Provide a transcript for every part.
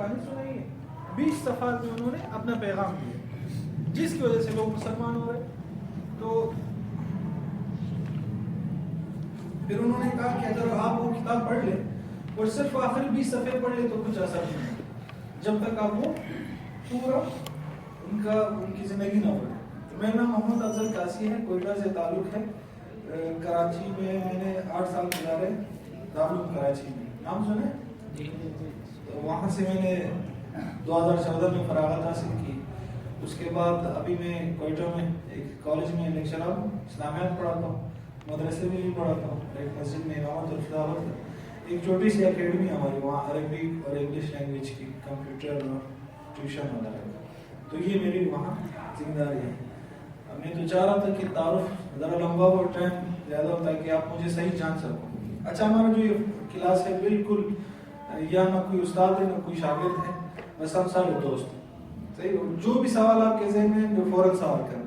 کہانی سنائی ہے. 20 صفحات میں انہوں نے اپنا پیغام دیا جس کی وجہ سے لوگ مسلمان ہو رہے. تو پھر انہوں نے کہا کہ اگر آپ وہ کتاب پڑھ لیں اور صرف آخری 20 صفحے پڑھ لیں تو کچھ اثر نہیں جب تک آپ وہ پورا ان کی زندگی نہ پڑھیں. میرا نام محمد افضل قاسی ہے, کوئٹہ سے تعلق ہے. کراچی میں نے 8 سال گزارے, دارالعلوم کراچی میں, نام سنے؟ تو وہاں سے میں نے 2014 میں فراغت حاصل کی. اس کے بعد ابھی میں کوئٹہ میں ایک کالج میں لیکچرر ہوں, اسلامیات پڑھاتا ہوں, مدرسے میں بھی پڑھاتا ہوں, ایک مسجد میں امامت اور خلافت ہے. ایک چھوٹی سی اکیڈمی ہماری وہاں عربی اور انگلش لینگویج کی, کمپیوٹر اور ٹیوشن وغیرہ. تو یہ میری وہاں ذمہ داری ہے. میں تو چاہ رہا تھا کہ تعارف ذرا لمبا اور ٹائم زیادہ ہوتا ہے کہ آپ مجھے صحیح جان سکو. اچھا, ہمارا جو یہ کلاس ہے بالکل یا نہ کوئی استاد ہے نہ کوئی شاگرد ہے, بس ہم سارے دوست ہیں. صحیح, جو بھی سوال آپ کے ذہن میں جو فوراً سوال کریں,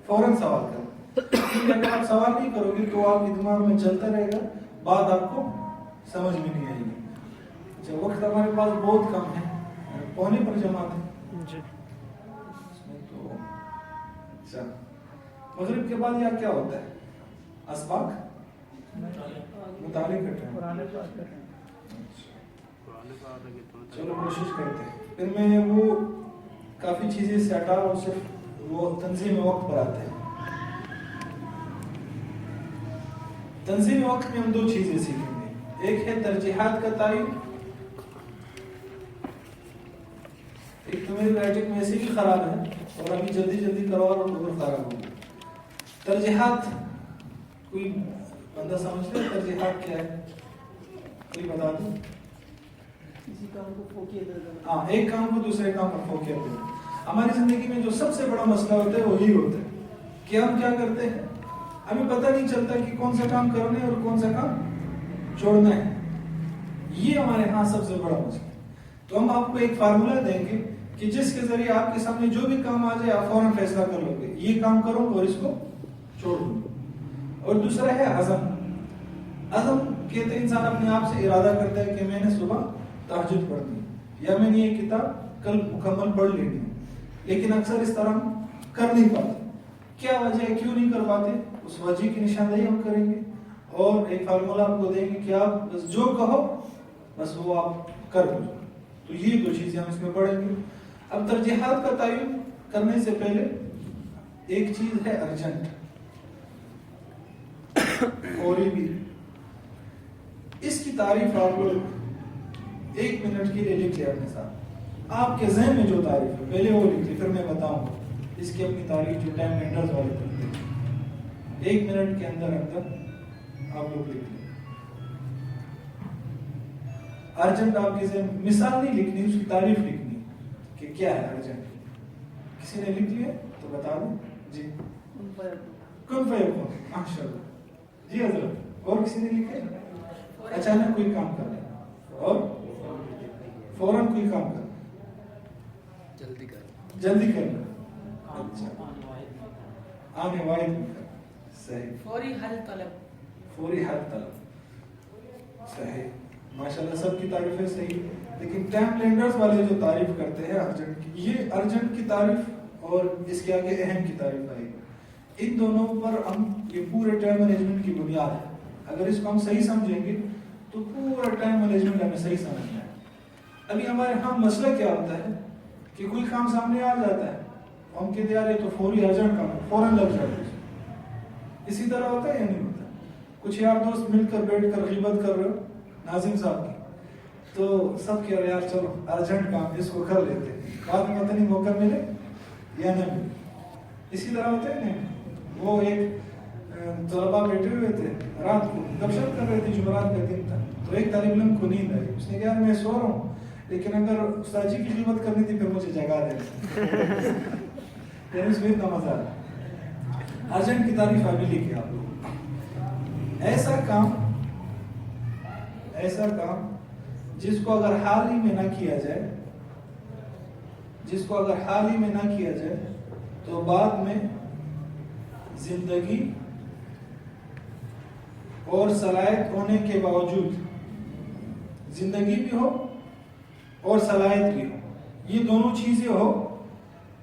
فوراً سوال کریں. کیونکہ اگر آپ سوال نہیں کرو گے تو آپ کے دماغ میں چلتا رہے گا, بات آپ کو سمجھ میں نہیں آئے گی. اچھا, وقت ہمارے پاس بہت کم ہے, پونے پر جماعت ہے. تو اچھا, مغرب کے بعد یہاں کیا ہوتا ہے؟ اسباق مطالعہ کرتے ہیں. چلو کوشش کرتے ہیں. پھر میں وہ کافی چیزیں سے ہٹا اور صرف وہ تنظیم وقت پر آتے ہیں. تنظیم وقت میں ہم 2 چیزیں سیکھیں گے. ایک ہے ترجیحات کا تعین. ایک تو میری رائٹنگ میں ایسے بھی خراب ہے اور ابھی جلدی جلدی کرو اور خراب ہوگی. ترجیحات کوئی بندہ سمجھتے ہیں ترجیحات کیا ہے؟ کوئی بتا دو. کسی کام کو فوقیت دینا. ہاں, ایک کام کو دوسرے کام پر فوقیت دینا. ہماری زندگی میں جو سب سے بڑا مسئلہ ہوتا ہے وہ یہی ہوتا ہے کہ ہم کیا کرتے ہیں, ہمیں پتہ نہیں چلتا کہ کون سا کام کرنا ہے اور کون سا کام چھوڑنا ہے. یہ ہمارے ہاں سب سے بڑا مسئلہ ہے. تو ہم آپ کو ایک فارمولہ دیں گے کہ جس کے ذریعے آپ کے سامنے جو بھی کام آ جائے آپ فوراً فیصلہ کر لو گے, یہ کام کرو اور اس کو چھوڑ دو. اور دوسرا ہے عزم. عزم کہتے ہیں انسان اپنے آپ سے ارادہ کرتا ہے کہ میں نے صبح تہجد پڑھنی یا میں نے یہ کتاب کل مکمل پڑھ لینی, لیکن اکثر اس طرح ہم کر نہیں پاتے. کیا وجہ ہے, کیوں نہیں کر پاتے؟ اس وجہ کی نشاندہی ہم کریں گے اور ایک فارمولہ آپ کو دیں گے کہ آپ بس جو کہو بس وہ آپ کر دو. تو یہ 2 چیزیں ہم اس میں پڑھیں گے. اب ترجیحات کا تعین کرنے سے پہلے ایک چیز ہے ارجنٹ, فوری بھی. اس کی تعریف آپ لوگ 1 منٹ کے لیے لکھ لیں اپنے ساتھ. آپ کے ذہن میں جو تعریف ہے پہلے وہ لکھ لیں, پھر میں بتاؤں گا اس کی اپنی تعریف جو ٹائم لینڈرز والے کرتے ہیں. 1 منٹ کے اندر آپ لوگ لکھ لیں. ارجنٹ آپ کے ذہن, مثال نہیں لکھنی, اس کی تعریف لکھنی کہ کیا ہے ارجنٹ. کسی نے لکھ لیا تو بتا دیں. جی, کن فیکون, ماشاء اللہ. جی حضرت, اور کسی نے لکھا؟ اچانک کوئی کام کر رہے اور فوراً کوئی کام کر جلدی کرنا. اچھا, آنے واحد میں کر. صحیح. فوری حل طلب. فوری حل طلب. صحیح, ماشاءاللہ سب کی تعریفیں صحیح. لیکن ٹائم لینڈرز والے جو تعریف کرتے ہیں ارجنٹ کی, یہ ارجنٹ کی تعریف اور اس کے آگے اہم کی تعریف آئی. ان دونوں پر ہم یہ پورے ٹائم مینجمنٹ کی بنیاد ہے. اگر اس کو ہم صحیح سمجھیں گے تو پورا ٹائم مینجمنٹ ہمیں صحیح سمجھنا ہے. ابھی ہمارے ہاں مسئلہ کیا ہوتا ہے کہ کوئی کام سامنے آ جاتا ہے, ہم کہتے ہیں یار یہ تو فوری ارجنٹ کام ہے, فوراً لگ جاتا ہے. اسی طرح ہوتا ہے یا نہیں ہوتا؟ کچھ یار دوست مل کر بیٹھ کر غیبت کر رہے ہو ناظم صاحب کی, تو سب کہہ رہے یار چلو ارجنٹ کام اس کو کر لیتے ہیں, بعد میں پتہ نہیں موقع ملے یا نہ ملے. اسی طرح ہوتا ہے نہیں. وہ ایک طلباء بیٹھے ہوئے تھے, رات کو گپ شپ کر رہے تھے, جمعرات کا دن تھا, تو ایک طالب علم کو نیند آئی. اس نے کہا میں سو رہا ہوں لیکن اگر استاد جی کی خدمت کرنی تھی پھر مجھے جگا دینا. یعنی اس میں اتنا مزہ آ رہا. ارجنٹ کی تعریف ابھی لکھے آپ لوگ. ایسا کام جس کو اگر حال ہی میں نہ کیا جائے تو بعد میں زندگی اور صلاحیت ہونے کے باوجود, زندگی بھی ہو اور صلاحیت بھی ہو، یہ دونوں چیزیں ہو،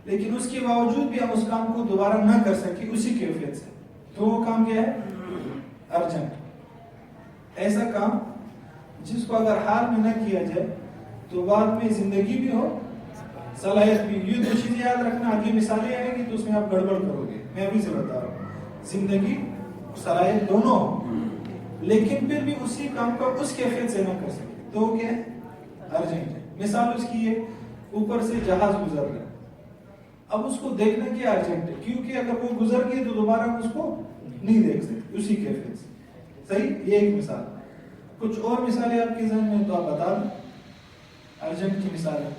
لیکن اس کے باوجود بھی ہم اس کام کو دوبارہ نہ کر سکیں اسی کیفیت سے، تو وہ کام کیا ہے؟ ارجنٹ۔ ایسا کام جس کو اگر حال میں نہ کیا جائے تو بعد میں زندگی بھی ہو، صلاحیت بھی۔ یہ دو چیزیں یاد رکھنا، آگے مثالیں آئیں گی تو اس میں آپ گڑبڑ کرو گے، میں ابھی سے بتا رہا ہوں، زندگی صلاحیت دونوں ہو، لیکن پھر بھی اسی کام کو اس کیفیت سے نہ کر سکے تو وہ کیا ہے؟ ارجنٹ ہے۔ مثال اس کی ہے، اوپر سے جہاز گزر رہا ہے، اب اس کو دیکھنا کیا ارجنٹ ہے، کیونکہ اگر وہ گزر گئی تو دوبارہ ہم اس کو نہیں دیکھ سکتے اسی کیفیت سے۔ صحیح، یہ ایک مثال۔ کچھ اور مثالیں آپ کے ذہن میں تو آپ بتا دیں، ارجنٹ کی مثال ہے۔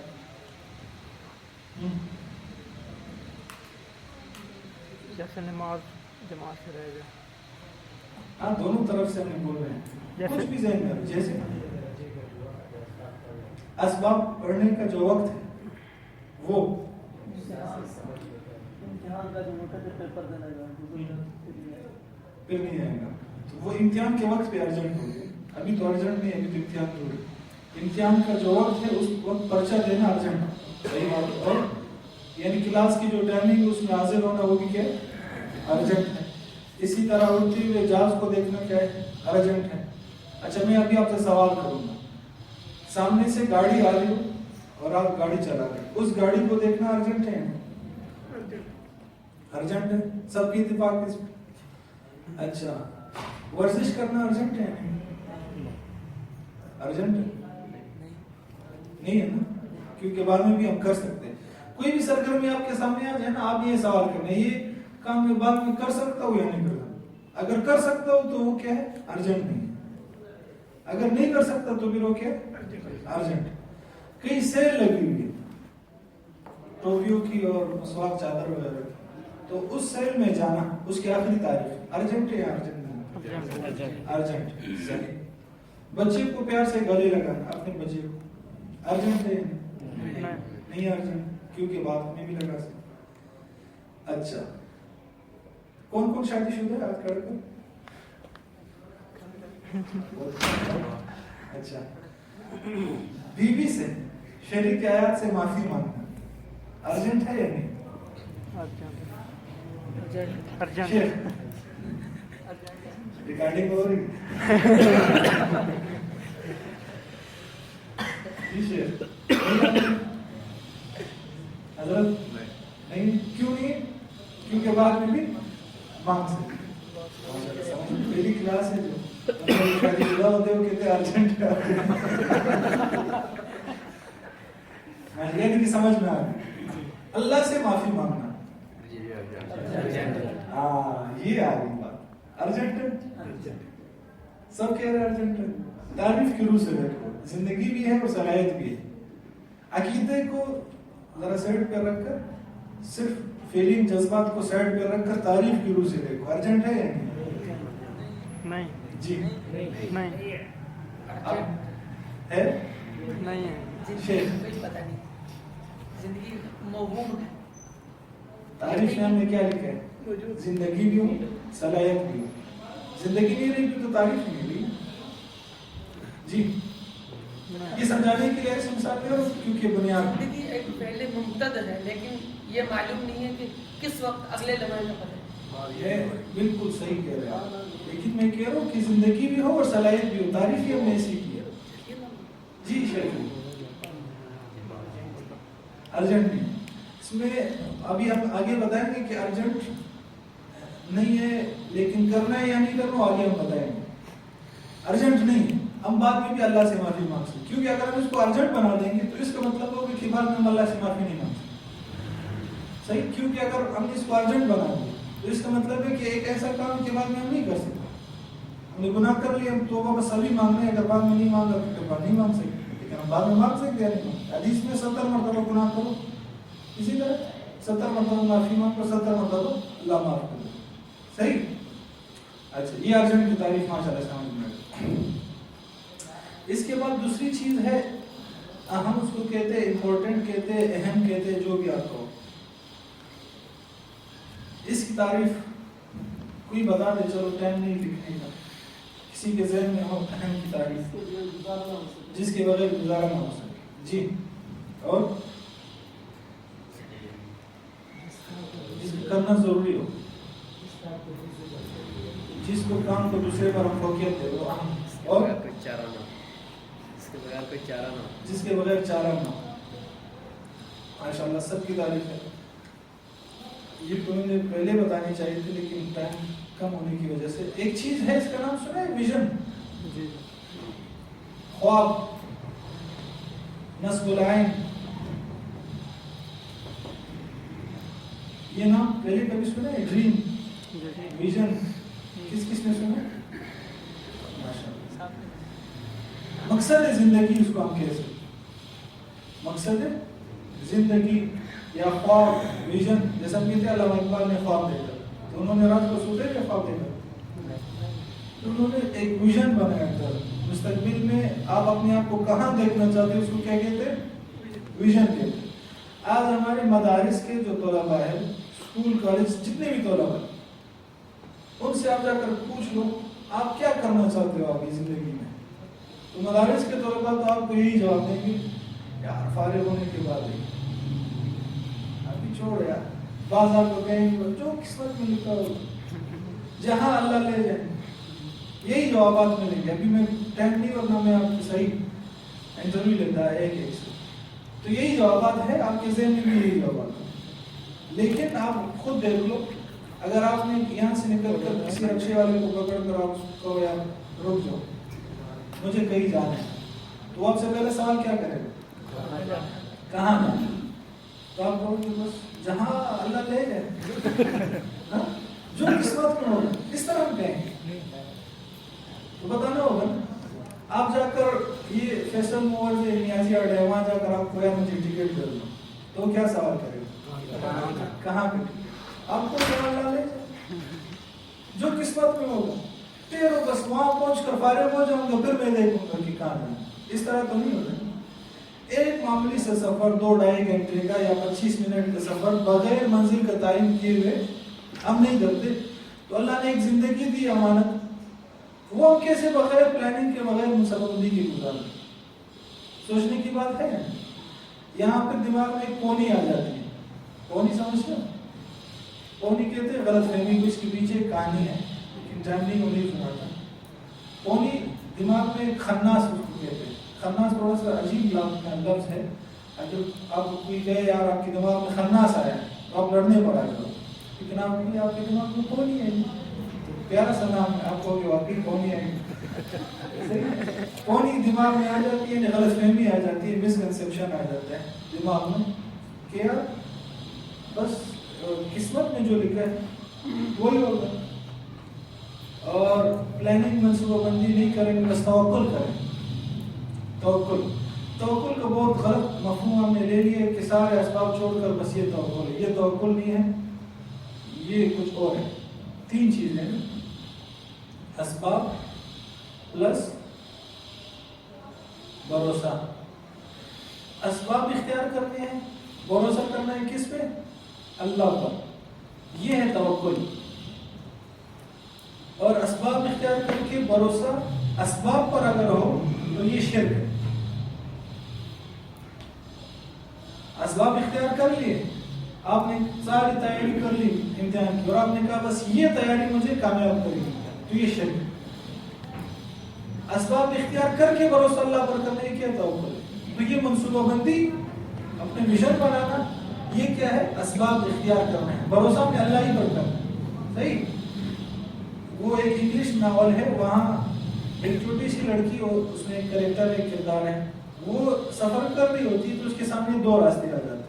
جیسے نماز جماعت سے رہ گیا، ہاں دونوں طرف سے ہم نے بول رہے ہیں، کچھ بھی ذہن میں، جیسے اسباب پڑھنے کا جو وقت ہے وہ امتحان کا جو وقت ہے پیپر دینا ہے پھر نہیں آئے گا، تو وہ امتحان کے وقت پہ ارجنٹ ہو گیا، ابھی تو ارجنٹ نہیں، ابھی تو امتحان ہو گیا، امتحان کا جو وقت ہے اس وقت پرچہ دینا ارجنٹ، صحیح بات، اور یعنی کلاس کی جو ٹائمنگ ہے اس میں حاضر ہونا وہ بھی کیا ہے؟ ارجنٹ ہے۔ اسی طرح اڑتے ہوئے جہاز کو دیکھنا کیا ہے؟ ارجنٹ ہے۔ اچھا میں ابھی آپ سے سوال کروں گا، سامنے سے گاڑی آ رہی ہو اور آپ گاڑی چلا رہے ہیں، اس گاڑی کو دیکھنا ارجنٹ ہے؟ ارجنٹ ہے، سب کی اتفاق اس پہ۔ اچھا ورزش کرنا ارجنٹ ہے؟ ارجنٹ ہے؟ نہیں ہے نا، کیونکہ بعد میں بھی ہم کر سکتے ہیں۔ کوئی بھی سرگرمی آپ کے سامنے آ جائے نا، آپ یہ سوال کریں یہ کام میں بعد میں کر سکتا ہوں یا نہیں کر سکتا، اگر کر سکتا ہوں تو وہ کیا ہے؟ ارجنٹ نہیں ہے، اگر نہیں کر سکتا تو پھر وہ کیا ہے؟ ارجنٹ۔ کئی سیل لگی ہوئی ہے ٹوپیوں کی اور مسواک چادر وغیرہ کی، تو اس سیل میں جانا، اس کی آخری تاریخ، ارجنٹ ہے یا ارجنٹ نہیں؟ ارجنٹ۔ صحیح۔ بچے کو پیار سے گلے لگانا، اپنے بچے کو، ارجنٹ ہے؟ نہیں ارجنٹ، کیونکہ بعد میں بھی لگا سکتے۔ اچھا کون کون شادی شدہ ہے آج کل کا؟ اچھا بیوی سے شریک آیات سے معافی مانگنا ارجنٹ ہے یا نہیں؟ ارجنٹ۔ ریکارڈنگ ہو رہی حضرت نہیں، کیوں نہیں؟ کیونکہ بعد میں بھی مانگ سکتے۔ میری کلاس ہے جو شادی شدہ ہوتے وہ کہتے ہیں ارجنٹ ہے، یعنی کہ سمجھ میں آ گئی، اللہ سے معافی مانگنا، ہاں یہ آ گئی بات، ارجنٹ ہے، سب کہہ رہے ہیں ارجنٹ ہے۔ تعریف کی روح سے دیکھو، زندگی بھی ہے اور صلاحیت بھی ہے۔ عقیدے کو ذرا سائڈ پہ رکھ کر، صرف فیلنگ جذبات کو سائڈ پہ رکھ کر تعریف کی روح سے دیکھو، ارجنٹ ہے یا نہیں؟ جی نہیں ہے، نہیں ہے، شیخ کچھ پتہ نہیں، زندگی موہوم ہے، تعریف میں ہم نے کیا لکھا ہے؟ زندگی بھی ہو، صلاحیت بھی ہو۔ زندگی نہیں رہی تو تعریف نہیں رہی۔ جی یہ سمجھانے کے لیے ایسے مثال دے رہا ہوں کیونکہ بنیاد زندگی ایک پہلے ممتد ہے، لیکن یہ معلوم نہیں ہے کہ کس وقت اگلے لمحے میں پتہ ہے، بالکل صحیح کہہ رہے ہیں، لیکن میں کہہ رہا ہوں کہ زندگی بھی ہو اور صلاحیت بھی ہو، تعریف ہی ہم نے ایسی کی ہے۔ جی شیخ ارجنٹ نہیں، اس میں ابھی ہم آگے بتائیں گے کہ ارجنٹ نہیں ہے لیکن کرنا ہے یا نہیں کرنا، آگے ہم بتائیں گے۔ ارجنٹ نہیں ہے، ہم بعد میں بھی اللہ سے معافی مانگ سکتے، کیونکہ اگر ہم اس کو ارجنٹ بنا دیں گے تو اس کا مطلب ہوگا کہ بعد میں ہم اللہ سے معافی نہیں مانگ سکتے، صحیح، کیونکہ اگر ہم اس کو ارجنٹ بنا دیں تو اس کا مطلب ہے کہ ایک ایسا کام کے بعد میں ہم نہیں کر سکتے، ہم نے گناہ کر لیا، ہم توبہ بس ابھی مانگ رہے ہیں، اگر بعد میں نہیں مانگا تو بعد نہیں مانگ سکتے، لیکن ہم بعد میں مانگ سکتے ہیں نہیں۔ حدیث میں 70 مرتبہ گناہ کرو، اسی طرح 70 مرتبہ معافی مانگو، 70 مرتبہ اللہ معاف کرو، صحیح۔ اچھا یہ ارجنٹ کی تعریف ماشاءاللہ سمجھ میں آئی۔ اس کے بعد دوسری چیز ہے، ہم اس کو کہتے ہیں امپورٹنٹ، کہتے ہیں اہم، کہتے ہیں جو بھی آپ کو، اس کی تعریف کوئی بتا دے، چلو ٹائم نہیں لکھنے کا، کسی کے ذہن میں ہو اہم کی تعریف جس کے بغیر گزارا نہ ہو سکے۔ جی اور کرنا ضروری ہو، جس کو کام کو دوسرے پر ہم فوقیت دے وہ اہم، اور جس کے بغیر چارہ نہ ہو۔ ماشاء اللہ سب کی تعریف ہے۔ یہ تو مجھے پہلے بتانی چاہیے تھی لیکن ٹائم کم ہونے کی وجہ سے۔ ایک چیز ہے اس کا نام سنا ہے، ویژن، خواب، نصب العین، یہ نام پہلے کبھی سنا ہے؟ ڈریم، ویژن، کس کس نے سنا ہے؟ ماشاءاللہ۔ مقصد زندگی اس کو ہم کہہ سکتے، مقصد زندگی یا خواب، ویژن، جیسا ہم کہتے ہیں علامہ اقبال نے خواب دیکھا، تو انہوں نے رات کو سوتے کہ خواب دیکھا؟ تو انہوں نے ایک ویژن بنایا تھا، مستقبل میں آپ اپنے آپ کو کہاں دیکھنا چاہتے ہیں، اس کو کیا کہتے ہیں؟ ویژن کہتے ہیں۔ آج ہمارے مدارس کے جو طلباء ہیں، اسکول کالج جتنے بھی طلباء ہیں، ان سے آپ جا کر پوچھ لو آپ کیا کرنا چاہتے ہو آگے زندگی میں، تو مدارس کے طلباء تو آپ کو یہی جواب دیں گے یار فارغ ہونے کے بعد ابھی چھوڑ یار، بعض آپ کو کہیں گے جو قسمت میں لکھا ہو، جہاں اللہ لے جائے، یہی جوابات ملیں گے۔ ابھی میں ٹائم نہیں ورنہ میں آپ کو صحیح انٹرویو لیتا ہے ایک سے، تو یہی جوابات ہے، آپ کے ذہن میں بھی یہی جوابات ہیں۔ لیکن آپ خود دیکھ لو، اگر آپ نے یہاں سے نکل کر کسی رکشے والے کو پکڑ کر آپ کو یار رک جاؤ مجھے کہیں جانا ہے، تو آپ سے پہلے سوال کیا کرے گا؟ کہاں جانا؟ تو آپ کہو کہ بس جہاں اللہ لے جائے، جو قسمت میں ہوگا، اس طرح ہم کہیں گے، تو بتانا ہوگا نا۔ آپ جا کر یہ فیصل موورز نیازی اڈا ہے، وہاں جا کر آپ کو یا مجھے ٹکٹ کر دو، تو کیا سوال کرے گا؟ کہاں پہ؟ آپ کو جہاں اللہ لے جائے، جو قسمت میں ہوگا، پھر بس وہاں پہنچ کر فارغ ہو جاؤں گا، پھر میں دیکھوں گا کہ کہاں جانا۔ اس طرح تو نہیں ہوتا۔ ایک معمولی سے سفر 2-2.5 گھنٹے کا یا 25 منٹ کا سفر بغیر منزل کا تعین کیے ہوئے ہم نہیں کرتے، تو اللہ نے ایک زندگی دی امانت، وہ ہم کیسے بغیر پلاننگ کے، بغیر منصوبہ بندی کے گزاریں؟ سوچنے کی بات ہے۔ یہاں پہ دماغ میں ایک پونی آ جاتی ہے، پونی سمجھتے ہو؟ پونی کہتے ہیں غلط فہمی کو، اس کے پیچھے ایک کہانی ہے لیکن ٹائم نہیں ہونے سناتا۔ پونی دماغ میں ایک خناس اس کو کہتے ہیں۔ خناس تھوڑا سا عجیب لفظ ہے، اگر آپ کو کوئی کہے یار آپ کے دماغ میں خناس آیا تو آپ لڑنے پڑا کرو، لیکن آپ کو آپ کے دماغ میں پونی ہے، پیارا سا نام ہے، آپ کو کہ واقعی پونی ہے۔ پونی دماغ میں آ جاتی ہے، غلط فہمی آ جاتی ہے، مس کنسیپشن آ جاتا ہے دماغ میں کہ یار بس قسمت میں جو لکھا ہے وہی ہوگا، اور پلاننگ منصوبہ بندی نہیں کریں گے، بس توکل کریں۔ توکل کا بہت غلط مفہوم ہم نے لے لیا کہ سارے اسباب چھوڑ کر بس یہ توکل ہے، یہ توکل نہیں ہے، یہ کچھ اور ہے۔ 3 چیزیں ہیں، اسباب پلس بھروسہ۔ اسباب اختیار کرنے ہیں، بھروسہ کرنا ہے کس پہ؟ اللہ پر، یہ ہے توکل۔ اور اسباب اختیار کر کے بھروسہ اسباب پر اگر ہو تو یہ شرک ہے۔ اسباب اختیار کر لیے، آپ نے ساری تیاری کر لی امتحان کی، اور آپ نے کہا بس یہ تیاری مجھے کامیاب کرے گی، تو یہ شرک ہے۔ اسباب اختیار کر کے بھروسہ اللہ پر کرنے کیا توکل ہے، تو یہ منصوبہ بندی، اپنے ویژن بنانا، یہ کیا ہے؟ اسباب اختیار کرنا ہے، بھروسہ اپنے اللہ ہی پر کرنا ہے۔ صحیح؟ وہ ایک انگلش ناول ہے، وہاں ایک چھوٹی سی لڑکی، اس میں ایک کریکٹر، ایک کردار ہے، وہ سفر کر رہی ہوتی ہے تو اس کے سامنے 2 راستے آ جاتے ہیں،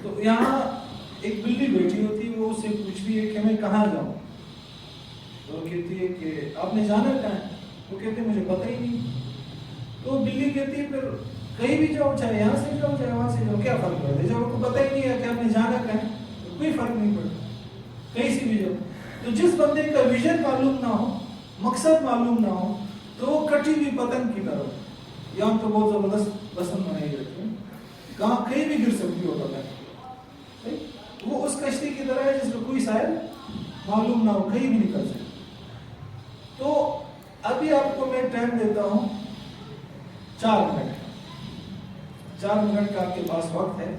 تو یہاں ایک بلی بیٹھی ہوتی ہے، وہ اسے پوچھتی ہے کہ میں کہاں جاؤں، تو وہ کہتی ہے کہ آپ نے جانا کہاں ہے؟ وہ کہتے ہیں مجھے پتہ ہی نہیں، تو بلی کہتی ہے پھر کہیں بھی جاؤ، چاہے یہاں سے جاؤ چاہے وہاں سے جاؤ، کیا فرق پڑتا ہے؟ جب آپ کو پتہ ہی نہیں ہے کہ آپ نے جانا کہاں ہے تو کوئی فرق نہیں پڑتا، کہیں سے بھی جاؤ۔ تو جس بندے کا ویژن معلوم نہ ہو، مقصد معلوم نہ ہو، تو وہ کٹی ہوئی پتنگ کی طرح، یہاں تو بہت زبردست پسند بنائی جاتی ہے، کہاں کہیں بھی گر سکتی ہو پتنگ، وہ اس کشتی کی طرح ہے جس کا کوئی ساحل معلوم نہ ہو، کہیں بھی نکل سکے۔ تو ابھی آپ کو میں ٹائم دیتا ہوں 4 منٹ، 4 منٹ کا آپ کے پاس وقت ہے.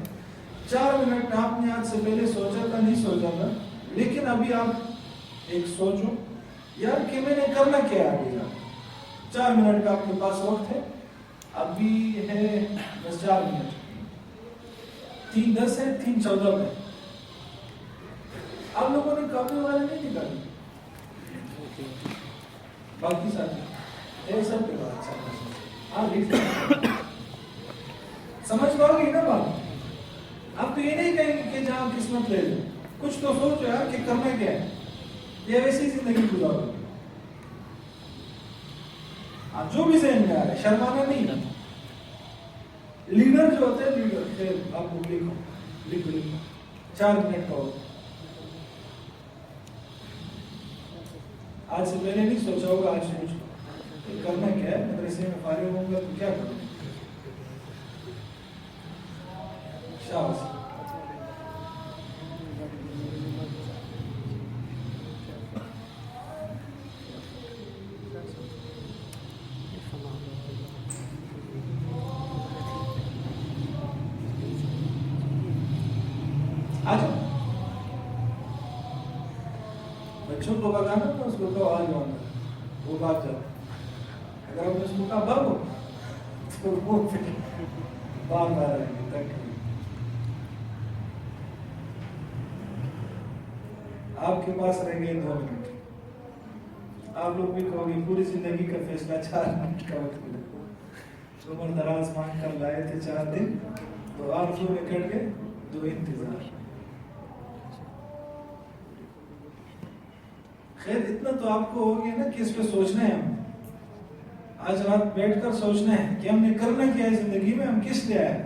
4 منٹ میں آپ نے آج سے پہلے سوچا تھا نہیں سوچا تھا, لیکن ابھی آپ ایک سوچو یار کہ میں نے کرنا کیا ہے ابھی. 4 منٹ کا آپ کے پاس وقت ہے, ابھی ہے بس 4 منٹ, 3:10 ہے, 3:14 میں. آپ لوگوں نے کاپی وغیرہ نہیں نکالی؟ باقی ساتھ یہ سب کے بعد سمجھ پاؤ گی نا بات. اب تو یہ نہیں کہیں گے کہ جہاں قسمت لے لیں, کچھ تو سوچو یار کہ کرنا کیا ہے, یہ ویسی زندگی گزارو. جو بھی ذہن میں آ رہا ہے, شرمانا نہیں. لیڈر جو ہوتے ہیں لیڈر, آپ کو لکھو 4 منٹ کا ہوتا. آج سے پہلے نہیں سوچا ہوگا, آج سوچو کرنا کیا ہے. مدرسے میں فارغ ہوں گا تو کیا کروں. شاباش. آجاؤ بچوں کو بگانا تو اس کو کہو آ جاؤ, وہ بات جاؤ. اگر ہم نے اس کو کہا بھاگو تو وہ بار بار آئیں گے تک. آپ کے پاس رہیں گے 2 منٹ. آپ لوگ بھی کہو گے پوری زندگی کا فیصلہ 4 منٹ کا وقت ملے. عمر دراز مانگ کر لائے تھے 4 دن, تو آپ جو نکل گئے 2 انتظار. خیر اتنا تو آپ کو ہو گیا نا کہ اس پہ سوچنا ہے. ہم آج رات بیٹھ کر سوچنا ہے کہ ہم نے کرنا کیا ہے زندگی میں, ہم کس لیے آئے.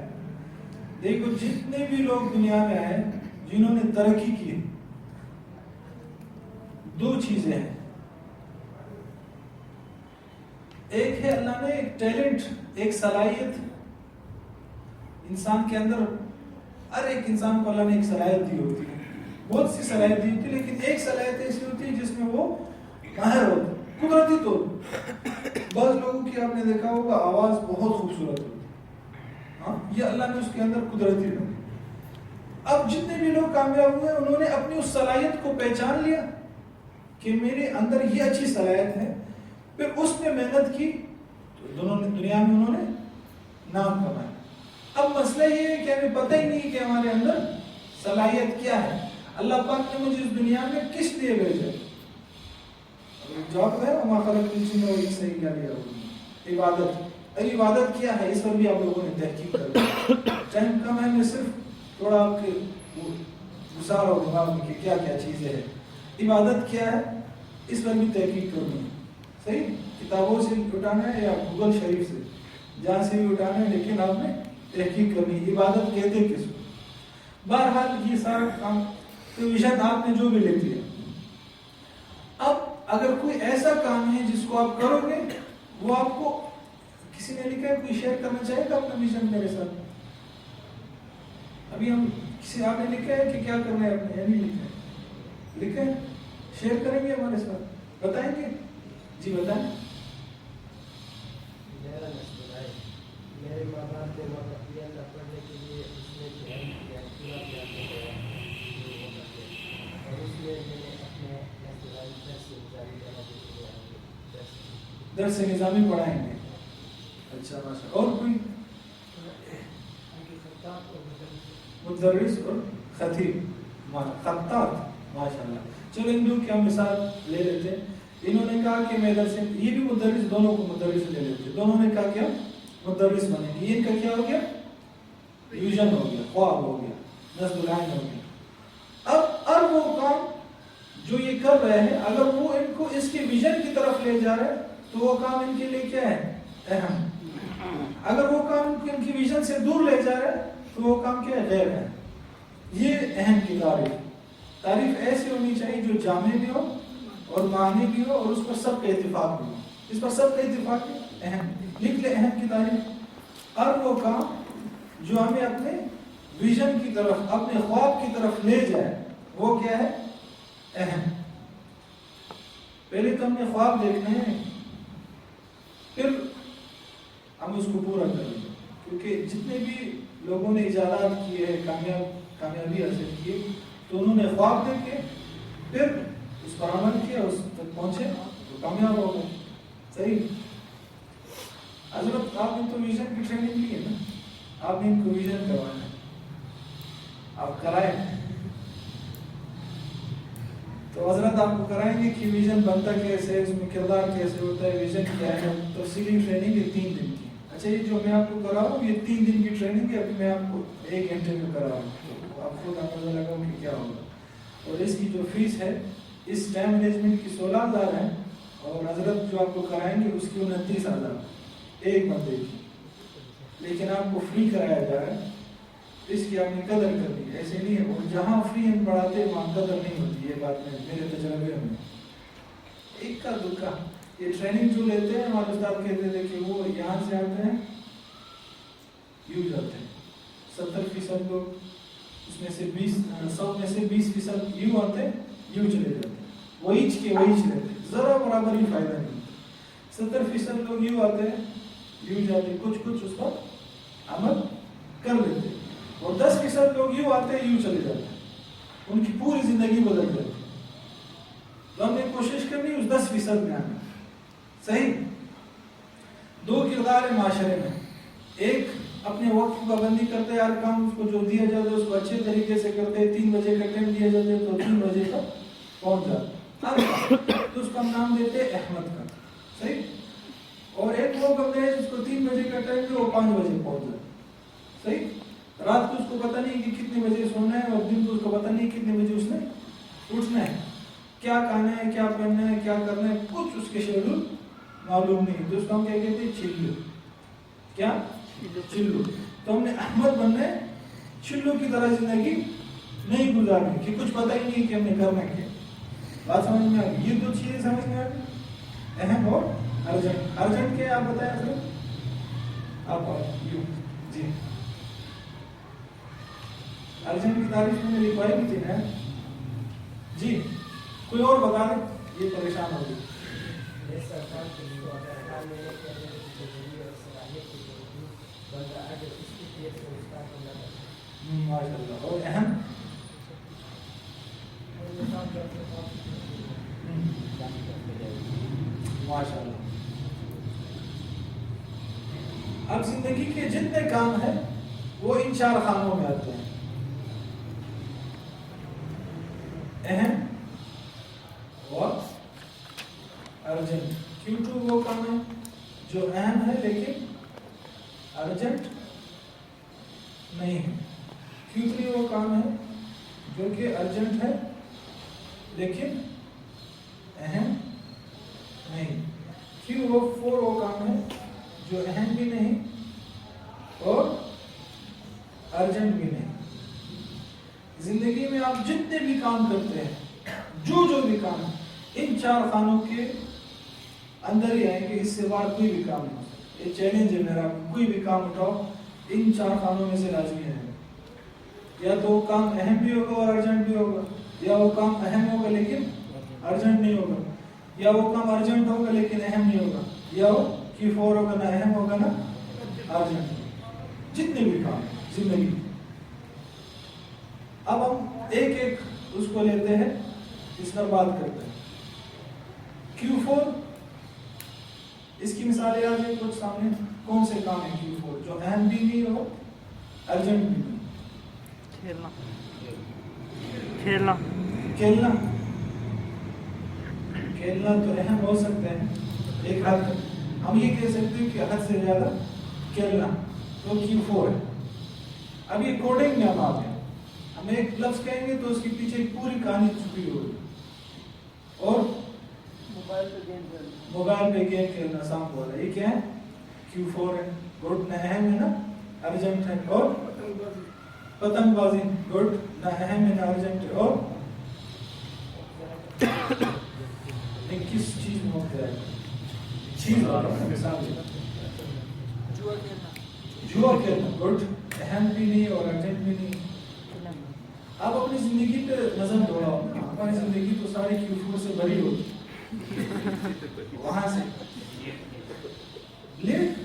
دیکھو جتنے بھی لوگ دنیا میں آئے جنہوں نے ترقی کی, 2 چیزیں ہیں. ایک ہے اللہ نے ایک ٹیلنٹ, ایک صلاحیت انسان کے اندر, ہر ایک انسان کو اللہ نے ایک صلاحیت دی ہوتی ہے. بہت سی صلاحیت دی ہوتی ہے, لیکن ایک صلاحیت ایسی ہوتی ہے جس میں وہ ماہر ہوتا ہے, قدرتی طور. بعض لوگوں کی آپ نے دیکھا ہوگا آواز بہت خوبصورت ہوتی ہے, ہاں یہ اللہ نے اس کے اندر قدرتی رکھی. اب جتنے بھی لوگ کامیاب ہوئے انہوں نے اپنی اس صلاحیت کو پہچان لیا کہ میرے اندر یہ اچھی صلاحیت ہے, پھر اس میں محنت کی تو دونوں نے دنیا میں انہوں نے نام کمایا. اب مسئلہ یہ ہے کہ ہمیں پتہ ہی نہیں کہ ہمارے اندر صلاحیت کیا ہے. اللہ پاک نے مجھے اس دنیا میں کس لیے بھیجا؟ جواب ہے وما خلقت الجن والانس الا لیعبدون. عبادت. عبادت کیا ہے اس پر بھی آپ لوگوں نے تحقیق کر. ٹائم کم ہے, میں صرف تھوڑا آپ کے گزار اور دماغ میں کہ کیا کیا چیزیں ہیں. عبادت کیا ہے اس پر بھی تحقیق کرنی ہے. صحیح کتابوں سے اٹھانا ہے یا گوگل شریف سے, جہاں سے بھی اٹھانا ہے, لیکن آپ نے تحقیق کرنی ہے. عبادت کہتے کس کو؟ بہرحال یہ سارا کام ویژن آپ نے جو بھی لکھ لیا. اب اگر کوئی ایسا کام ہے جس کو آپ کرو گے, وہ آپ کو کسی نے لکھا ہے, کوئی شیئر کرنا چاہے گا اپنا ویژن میرے ساتھ؟ ابھی ہم کسی آپ نے لکھا ہے کہ کیا کرنا ہے اپنے, یا نہیں لکھا ہے؟ لکھا ہے, شیئر کریں گے ہمارے ساتھ, بتائیں گے. جی بتائیں. میرے ماں باپ نے پڑھنے کے لیے اس میں کیا پورا کیا, اور اس میں میں نے اپنے درس نظامی پڑھائیں گے. اچھا ماشاء. اور کوئی مدرس اور خطیب, خطاط, ماشاء اللہ. چلو ان دو کی ہم مثال لے لیتے ہیں. انہوں نے کہا کہ میں درس, یہ بھی مدرس, دونوں کو مدرس لے لیتے. دونوں نے کہا کیا مدرس بنے گی. یہ ان کا کیا ہو گیا؟ ویژن ہو گیا, خواب ہو گیا, نصب العین ہو گیا. اب وہ کام جو یہ کر رہے ہیں, اگر وہ ان کو اس کے ویژن کی طرف لے جا رہے ہیں تو وہ کام ان کے لیے کیا ہے؟ اہم. اگر وہ کام ان کی ویژن سے دور لے جا رہے ہیں تو وہ کام کیا ہے؟ غیر ہے. یہ اہم کی تعریف ایسی ہونی چاہیے جو جامع بھی ہو اور معنی بھی ہو اور اس پر سب کا اتفاق بھی ہو. اس پر سب کا اتفاق ہے اہم. لکھ لے اہم کی تعریف. اور وہ کام جو ہمیں اپنے ویژن کی طرف, اپنے خواب کی طرف لے جائے, وہ کیا ہے؟ اہم. پہلے تو ہم نے خواب دیکھنے ہیں, پھر ہم اس کو پورا کریں گے. کیونکہ جتنے بھی لوگوں نے ایجادات کیے ہیں کامیابی حاصل کی تو انہوں نے خواب دیکھے پھر اس پر عمل کیا اس تک پہنچے تو کامیاب ہو گئے. صحیح. حضرت آپ نے تو ویژن کی ٹریننگ لی ہے نا, آپ نے ان کو ویژن کروانا ہے, آپ کرائیں تو حضرت آپ کو کرائیں گے کہ ویژن بنتا کیسے ہے, اس میں کردار کیسے ہوتا ہے, ویژن کیا ہے. تفصیلی ٹریننگ ہے 3 دن کی. اچھا یہ جو میں آپ کو کرا رہا ہوں یہ 3 دن کی ٹریننگ ہے, ابھی میں آپ کو 1 گھنٹے میں کرا رہا ہوں, آپ خود اندازہ لگاؤ کہ کیا ہوگا. اور اس کی جو فیس ہے اس ٹائم مینجمنٹ کی 16,000 ہے, اور حضرت جو آپ کو کرائیں گے اس کی 29,000 ایک بندے کی. لیکن آپ کو فری کرایا جا رہا ہے, اس کی آپ نے قدر کرنی ہے, ایسے نہیں ہے. اور جہاں فری ہم پڑھاتے ہیں وہاں قدر نہیں ہوتی, یہ بات میں میرے تجربے میں ایک کا دکھا. یہ ٹریننگ جو لیتے ہیں ہمارے استاد کہتے تھے کہ وہ یہاں سے آتے ہیں یوں جاتے ہیں, 70% لوگ اس میں سے 100 میں سے 20% یوں آتے ہیں یوں چلے جاتے ہیں, وہی رہتے ہیں, ذرا برابر ہی فائدہ نہیں. 70% لوگ یوں آتے ہیں یوں جاتے ہیں, کچھ اس پر عمل کر لیتے ہیں, اور 10% لوگ یوں آتے ہیں یوں چلے جاتے ہیں, ان کی پوری زندگی بدل جاتی ہے. تو ہم نے کوشش کرنی اس 10% میں آنے. صحیح. 2 کردار ہے معاشرے میں, ایک اپنے وقت کی پابندی کرتے ہیں, ہر کام اس کو جو دیا جاتا ہے اس کو اچھے طریقے سے کرتے ہیں. 3 بجے کا ٹائم دیا جاتا ہے تو 3 بجے تک پہنچ جاتے ہیں, تو اس کا ہم نام دیتے ہیں احمد کا. صحیح. اور ایک وہ بندہ ہے جس کو 3 بجے کا ٹائم دے وہ 5 بجے پہنچ جاتا ہے. صحیح. رات کو اس کو پتہ نہیں کہ کتنے بجے سونا ہے, اور دن کو اس کو پتہ نہیں کتنے بجے اس نے اٹھنا ہے, کیا کھانا ہے, کیا پہننا ہے, کیا کرنا ہے, کچھ اس کے شیڈول معلوم نہیں. تو اس کو ہم کیا کہتے ہیں چلو. کیا چلو. تو ہم نے احمد بننا ہے, چلو کی طرح زندگی نہیں گزارنی کہ کچھ پتہ ہی نہیں کہ ہم نے کرنا کیا. بات سمجھ میں آ گئی. یہ 2 چیزیں سمجھ میں آ گئی, اہم اور ارجنٹ. ارجنٹ کیا آپ بتائیں حضرت, آپ یوں جی. ارجنٹ کی تعریف میں میری بھائی بھی تھی نا جی, کوئی اور بتا دیں, یہ پریشان ہو گئی. ماشاء اللہ. اور اہم ماشاء اللہ. اب زندگی کے جتنے کام ہیں وہ ان 4 خانوں میں آتے ہیں, اہم اور ارجنٹ. Q2 وہ کام ہے جو اہم ہے لیکن ارجنٹ نہیں ہے. Q3 وہ کام ہے جو کہ ارجنٹ ہے لیکن اہم نہیں. Q4 وہ کام ہے جو اہم بھی نہیں اور ارجنٹ بھی نہیں. زندگی میں آپ جتنے بھی کام کرتے ہیں, جو بھی کام ہے, ان 4 خانوں کے اندر ہی آئیں کہ اس سے باہر کوئی بھی کام نہیں. یہ چیلنج ہے میرا, کوئی بھی کام اٹھاؤ ان 4 خانوں میں سے لازمی ہے. یا تو وہ کام اہم بھی ہوگا اور ارجنٹ بھی ہوگا, یا وہ کام اہم ہوگا لیکن ارجنٹ نہیں ہوگا, یا وہ کام ارجنٹ ہوگا لیکن اہم نہیں ہوگا, یا وہ Q4 ہوگا نہ اہم ہوگا نہ ارجنٹ. جتنے بھی کام زندگی. اب ہم ایک اس کو لیتے ہیں, اس پر بات کرتے ہیں. Q4 اس کی مثال یاد ہے کچھ سامنے, کون سے کام ہے Q4 جو اہم بھی نہیں ہو ارجنٹ بھی نہیں؟ کھیلنا تو اہم ہو سکتا ہے ایک حد تک. ہم یہ کہہ سکتے ہیں کہ حد سے زیادہ کھیلنا تو Q4 ہے. اب یہ کوڈنگ میں ہم آتے ہیں, ہم ایک لفظ کہیں گے تو اس کے پیچھے ایک پوری کہانی چھپی ہوگی. اور موبائل پہ گیم کھیلنا سانپ والا, یہ کیا ہے Q4 ہے. گڈ, نہ اہم ہے نہ ارجنٹ ہے. اور پتنگ بازی, گڈ, نہ اہم ہے نہ ارجنٹ ہے. اور کس چیز میں ہوتا ہے چیز والا مثال جوا کھیلنا, گڈ, اہم بھی نہیں اور ارجنٹ بھی نہیں. آپ اپنی زندگی پہ نظر دوڑاؤ, ہماری زندگی تو ساری Q4 سے بھری ہوتی, وہاں سے لیٹ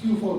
Q4।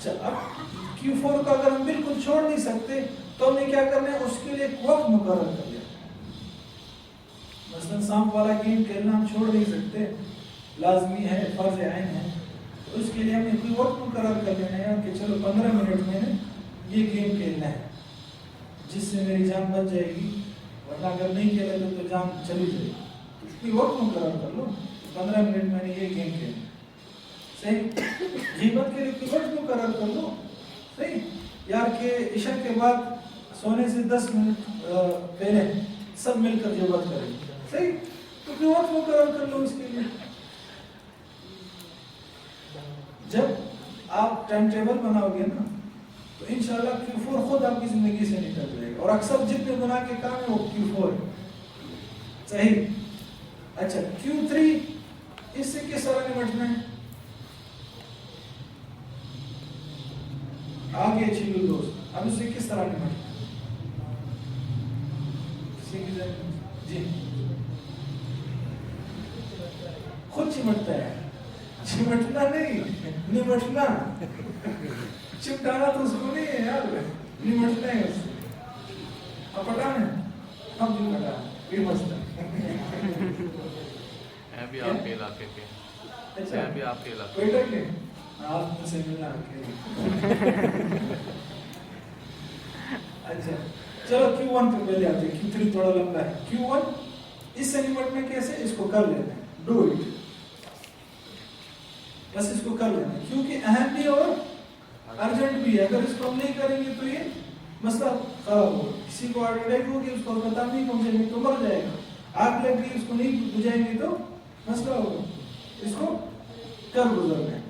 اچھا اب Q4 کو اگر ہم بالکل چھوڑ نہیں سکتے تو ہمیں کیا کرنا ہے, اس کے لیے ایک وقت مقرر کر لیا. مثلا سانپ والا گیم کھیلنا ہم چھوڑ نہیں سکتے, لازمی ہے, فرض عین ہے. تو اس کے لیے ہمیں کوئی وقت مقرر کر لینا ہے کہ چلو 15 منٹ میں نے یہ گیم کھیلنا ہے, جس سے میری جان بچ جائے گی, ورنہ اگر نہیں کھیلا تو جان چلی جائے گی. کوئی وقت مقرر کر لو, 15 منٹ میں نے یہ گیم کھیلنا. صحیح, غیبت کے لیے کوئی وقت مقرر کر لو. صحیح یار کہ عشاء کے بعد سونے سے 10 منٹ پہلے سب مل کر غیبت کریں. صحیح, تو کوئی وقت مقرر کر لو اس کے لیے. جب آپ ٹائم ٹیبل بناؤ گے نا تو انشاءاللہ Q4 خود آپ کی زندگی سے نکل جائے گا. اور اکثر جتنے گناہ کے کام ہیں وہ Q4 ہے. صحیح. اچھا Q3 اس سے کس طرح نمٹنا ہے؟ آگے چھیلو دوست, اب اس سے کس طرح نمٹنا ہے؟ جی خود چمٹتا ہے, چمٹنا نہیں, نمٹنا. چمٹانا تو اس کو نہیں ہے یار, نمٹنا ہے اس سے. اب پٹانا ہے, ہم بھی پٹانا یہ مسئلہ ہے بھی آپ کے علاقے کے. اچھا ہے بھی آپ کے علاقے کوئٹہ کے, آپ مجھ سے ملنا کے. اچھا چلو Q1 پہ پہلے آتے ہیں, Q3 تھوڑا لمبا ہے. Q1 اس سے نمٹنا کیسے, اس کو کر لیتے ہیں, ڈو اٹ, بس اس کو کر لیتے ہیں کیونکہ اہم بھی اور ارجنٹ بھی ہے. اگر اس کو ہم نہیں کریں گے تو یہ مسئلہ خراب ہوگا. کسی کو ہارٹ اٹیک ہوگی, اس کو پتہ نہیں پہنچے گی تو مر جائے گا. آگ لگ گئی, اس کو نہیں بجھائیں گے تو مسئلہ ہوگا. اس کو کر گزرنا ہے.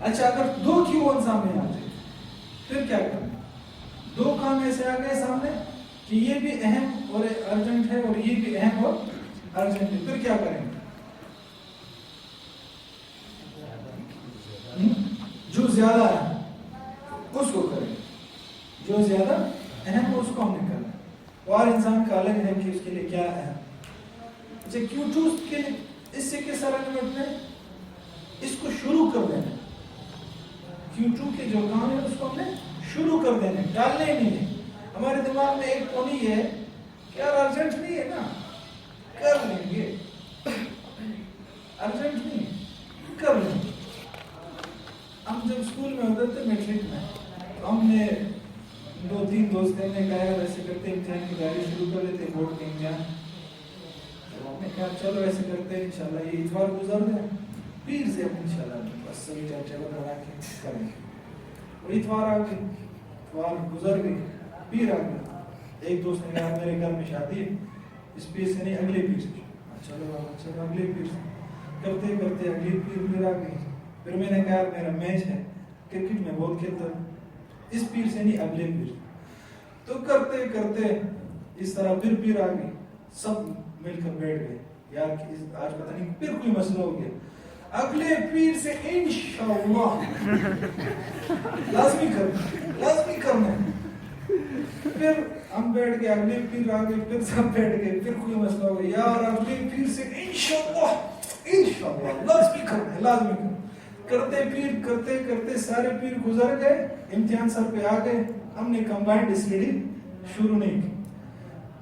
اچھا اگر 2 Q1 سامنے آتے پھر کیا کرنا؟ 2 کام ایسے آ گئے سامنے کہ یہ بھی اہم اور ارجنٹ ہے اور یہ بھی اہم اور ارجنٹ ہے, پھر کیا کریں گے؟ جو زیادہ ہے اس کو کریں, جو زیادہ اہم ہے اس کو ہم نے کرنا. اور انسان کا الگ ہے کہ اس کے لیے کیا ہے. اچھا Q2 کے لیے اس سے کس طرح نمٹنا ہے, اس کو شروع کر دینا. Q2 کے جو کام ہے اس کو ہم نے شروع کر دینا, ڈالنے ہی نہیں ہے. ہمارے دماغ میں ایک پونی ہے کہ یار ارجنٹ نہیں ہے نا, کر لیں گے, ارجنٹ نہیں ہے کر لیں گے. ہم جب اسکول میں ہوتے تھے میٹرک میں, تو ہم نے 2-3 دوستوں نے کہا ایسے کرتے امتحان کی تیاری شروع کر لیتے, بورڈ کے امتحان. تو ہم نے کہا چلو ایسے کرتے ہیں, انشاءاللہ یہ اتوار گزر جائے, پیر سے ہم انشاءاللہ بس صحیح ٹائم ٹیبل بنا کے کریں گے. اور اتوار آ گئی, اتوار گزر گئی, پیر آ گیا. ایک دوست نے کہا میرے گھر میں شادی ہے, اس پیر سے نہیں اگلے پیر سے. چلو اگلے پیر سے کرتے کرتے اگلے پیر آ گئی. پھر میں نے کہا میرا میچ ہے, کرکٹ میں بہت کھیلتا ہوں, اس پیر سے نہیں اگلے پیر. تو کرتے کرتے اس طرح پیر آ گئی, سب مل کر بیٹھ گئے. یار آج پتہ نہیں پھر کوئی مسئلہ ہو گیا, اگلے پیر سے انشاءاللہ لازمی کرنا. پھر ہم بیٹھ گئے, اگلے پیر آ گئے, پھر سب بیٹھ گئے, پھر کوئی مسئلہ ہو گیا, یار اگلے پیر سے انشاءاللہ لازمی کرنا. کرتے پیر کرتے کرتے سارے پیر گزر گئے, امتحان سر پہ آ گئے. ہم نے کمبائنڈ اسٹڈی شروع نہیں کی.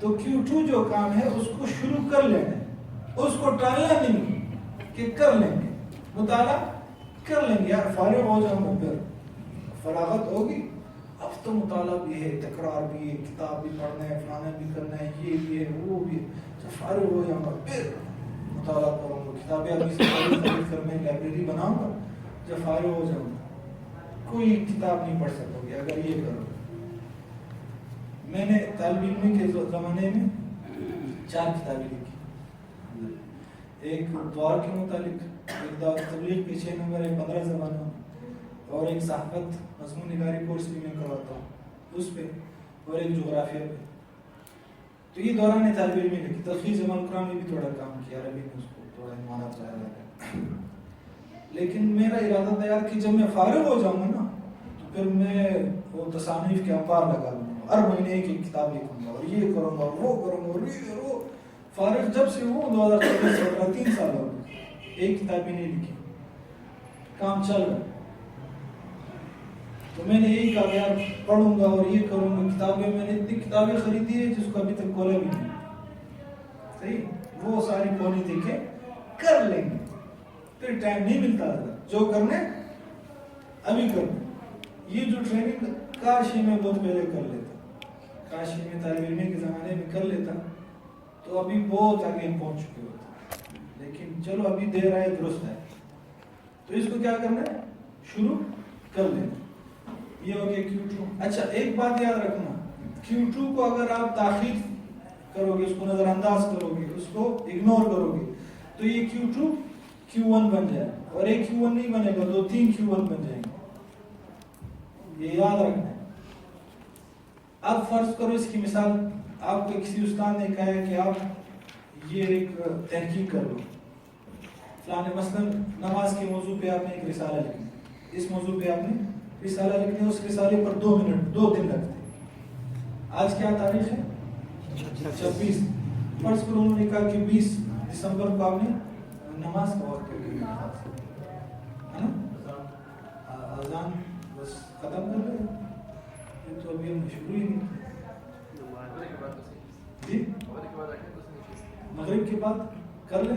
تو Q2 جو کام ہے اس کو شروع کر لینا ہے, اس کو ٹالنا نہیں کہ کر لیں گے, مطالعہ کر لیں گے. یار فارغ ہو جاؤں گا, پھر فراغت ہوگی, اب تو مطالعہ بھی ہے, تکرار بھی ہے, کتاب بھی پڑھنا ہے, فلانا بھی کرنا ہے, یہ بھی ہے, وہ بھی ہے. جب فارغ ہو جاؤں گا پھر مطالعہ کروں گا, کتابیں ابھی سے خرید کر میں لائبریری بناؤں گا. جب فارغ ہو جاؤں گا کوئی کتاب نہیں پڑھ سکو گے اگر یہ کرو. میں نے طالب علمی کے زمانے میں 4 کتابیں لکھی, ایک دعا کے متعلق, ایک تبلیغ کے 6 نمبر ہے 15 زبانوں, اور ایک صحافت مضمون نگاری کورس بھی میں کرواتا ہوں اس پہ, اور ایک جغرافیہ پہ. تو یہ دوران طالب علمی لکھی. تلخیص جمع القرآن میں بھی تھوڑا کام کیا, عربی میں اس کو تھوڑا عنوانات لایا جاتا ہے. لیکن میرا ارادہ تھا یار کہ جب میں فارغ ہو جاؤں گا نا تو پھر میں وہ تصانیف کے انبار لگا لوں گا, ہر مہینے ایک کتاب لکھوں گا, اور یہ کروں گا, وہ کروں گا, اور یہ وہ. فارغ جب سے ہوں 2014 سے 3 سال ہو گئے, ایک کتاب بھی نہیں لکھی. کام چل رہا. تو میں نے یہی کہا یار پڑھوں گا اور یہ کروں گا. کتابیں میں نے اتنی کتابیں خریدی ہے جس کو ابھی تک کھولا بھی نہیں. صحیح وہ ساری پونی دے کے کر لیں گے. پھر ٹائم نہیں ملتا تھا جو کرنے ابھی کرنا. یہ جو ٹریننگ کاش ہی میں بہت پہلے کر لیتا, کاش ہی میں طالب علم کے زمانے میں کر لیتا تو ابھی بہت آگے پہنچ چکے ہوتے. لیکن چلو ابھی دیر آئے درست ہے. تو اس کو کیا کرنا ہے, شروع کر لینا. یہ ہو گیا Q2. اچھا ایک بات یاد رکھنا, Q2 کو اگر آپ تاخیر کرو گے, اس کو نظر انداز کرو گے, اس کو اگنور کرو گے, تو یہ Q2 Q1 بن جائے, اور ایک Q1 نہیں بنے گا, 2-3 Q1 بن جائیں گے. یہ یاد رکھنا ہے. اب فرض کرو اس کی مثال, آپ کو کسی استاد نے کہا ہے کہ آپ یہ ایک تحقیق کر لو, فلانے مثلا نماز کے موضوع پہ آپ نے ایک رسالہ لکھنا, اس موضوع پہ آپ نے رسالہ لکھنا, اس رسالے پر 2 منٹ 2 دن لگتے ہیں. آج کیا تاریخ ہے, 26. فرض کرو انہوں نے کہا کہ 20 دسمبر کو آپ نے نماز کا وقت کر کے ہے نا, اذان بس ختم کر دیں. یہ تو ابھی ہم شروع ہی نہیں جی, مغرب کے بعد کر لیں,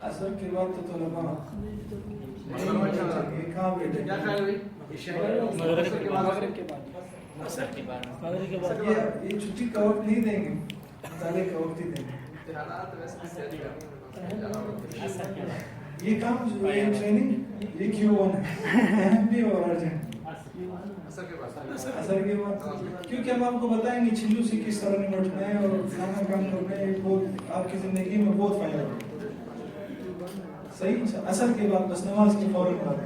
اثر کے بعد تو طلبا کہاں بیٹھے, یہ چھٹی کا وقت نہیں دیں گے, مطالعے کا وقت ہی دیں گے. یہ کام جو یہ ٹریننگ یہ Q1 ہے, اہم بھی اور ارجنٹ. اثر کے بعد کیونکہ ہم آپ کو بتائیں گے چھلو سے کس طرح نمٹنا ہے اور کھانا کام کرنا ہے, بہت آپ کی زندگی میں بہت فائدہ ہوگا. صحیح, اثر کے بعد بس نماز کے فوراً بعد